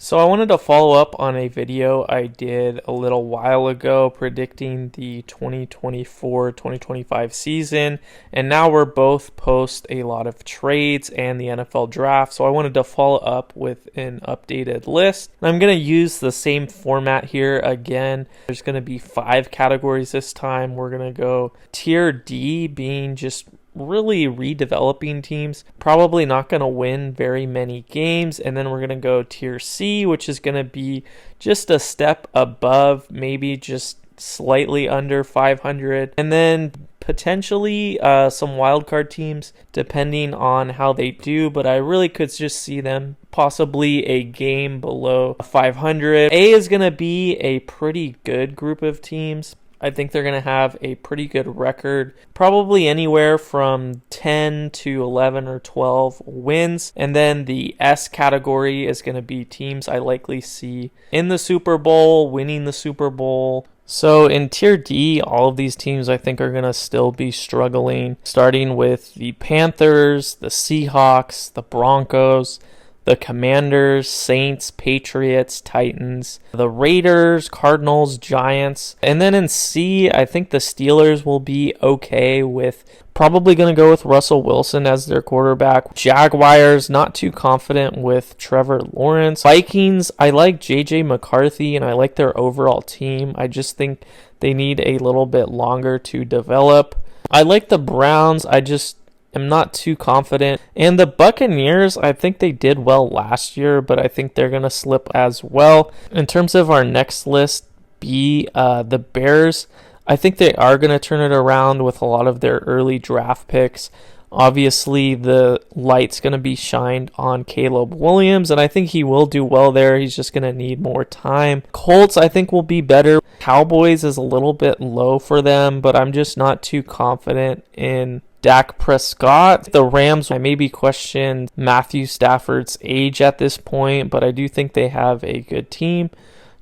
So I wanted to follow up on a video I did a little while ago predicting the 2024-2025 season, and now we're both post a lot of trades and the NFL draft, so I wanted to follow up with an updated list. I'm going to use the same format here again. There's going to be 5 categories this time. We're going to go tier D being just really redeveloping teams, probably not going to win very many games, and then we're going to go tier C, which is going to be just a step above, maybe just slightly under 500, and then potentially some wildcard teams depending on how they do, but I really could just see them possibly a game below 500. A is going to be a pretty good group of teams. I think they're going to have a pretty good record, probably anywhere from 10 to 11 or 12 wins. And then the S category is going to be teams I likely see in the Super Bowl, winning the Super Bowl. So in tier D, all of these teams I think are going to still be struggling, starting with the Panthers, the Seahawks, the Broncos, the Commanders, Saints, Patriots, Titans, the Raiders, Cardinals, Giants. And then in C, I think the Steelers will be okay with probably going to go with Russell Wilson as their quarterback. Jaguars, not too confident with Trevor Lawrence. Vikings, I like J.J. McCarthy and I like their overall team. I just think they need a little bit longer to develop. I like the Browns. I'm not too confident. And the Buccaneers, I think they did well last year, but I think they're going to slip as well. In terms of our next list, B, the Bears, I think they are going to turn it around with a lot of their early draft picks. Obviously, the light's going to be shined on Caleb Williams, and I think he will do well there. He's just going to need more time. Colts, I think, will be better. Cowboys is a little bit low for them, but I'm just not too confident in Dak Prescott. The Rams, I maybe question Matthew Stafford's age at this point, but I do think they have a good team.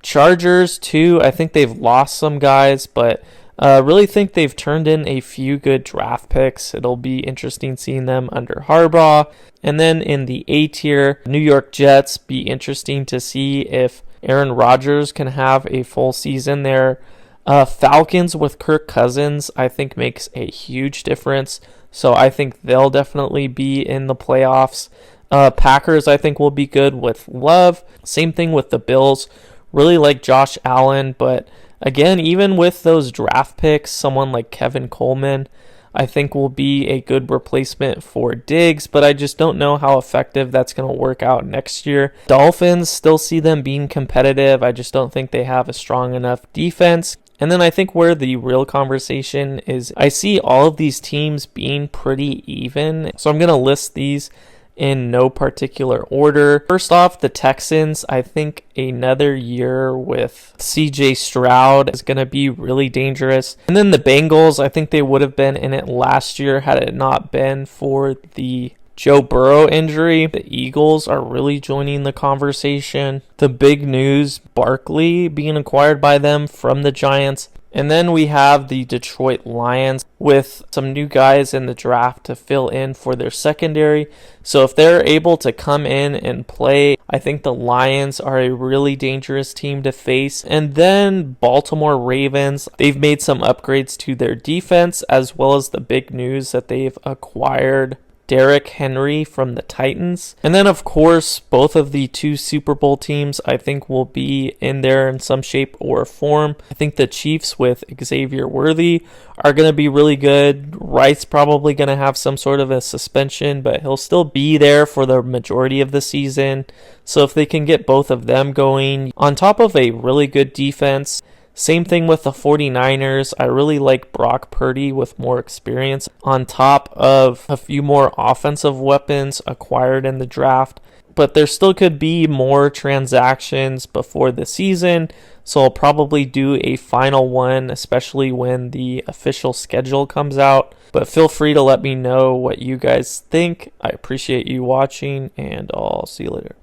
Chargers, too, I think they've lost some guys, but really think they've turned in a few good draft picks. It'll be interesting seeing them under Harbaugh. And then in the A tier, New York Jets, be interesting to see if Aaron Rodgers can have a full season there. Falcons with Kirk Cousins, I think makes a huge difference. So I think they'll definitely be in the playoffs. Packers, I think, will be good with Love. Same thing with the Bills. Really like Josh Allen, but again, even with those draft picks, someone like Kevin Coleman, I think will be a good replacement for Diggs, but I just don't know how effective that's going to work out next year. Dolphins, still see them being competitive. I just don't think they have a strong enough defense. And then I think where the real conversation is, I see all of these teams being pretty even. So I'm going to list these in no particular order. First off, the Texans, I think another year with CJ Stroud is going to be really dangerous. And then the Bengals, I think they would have been in it last year had it not been for the Joe Burrow injury. The Eagles are really joining the conversation. The big news, Barkley being acquired by them from the Giants. And then we have the Detroit Lions with some new guys in the draft to fill in for their secondary. So if they're able to come in and play, I think the Lions are a really dangerous team to face. And then Baltimore Ravens, they've made some upgrades to their defense, as well as the big news that they've acquired Derrick Henry from the Titans. And then, of course, both of the 2 Super Bowl teams I think will be in there in some shape or form. I think the Chiefs with Xavier Worthy are going to be really good. Wright's probably going to have some sort of a suspension, but he'll still be there for the majority of the season. So if they can get both of them going, on top of a really good defense. Same thing with the 49ers. I really like Brock Purdy with more experience on top of a few more offensive weapons acquired in the draft. But there still could be more transactions before the season, so I'll probably do a final one, especially when the official schedule comes out. But feel free to let me know what you guys think. I appreciate you watching, and I'll see you later.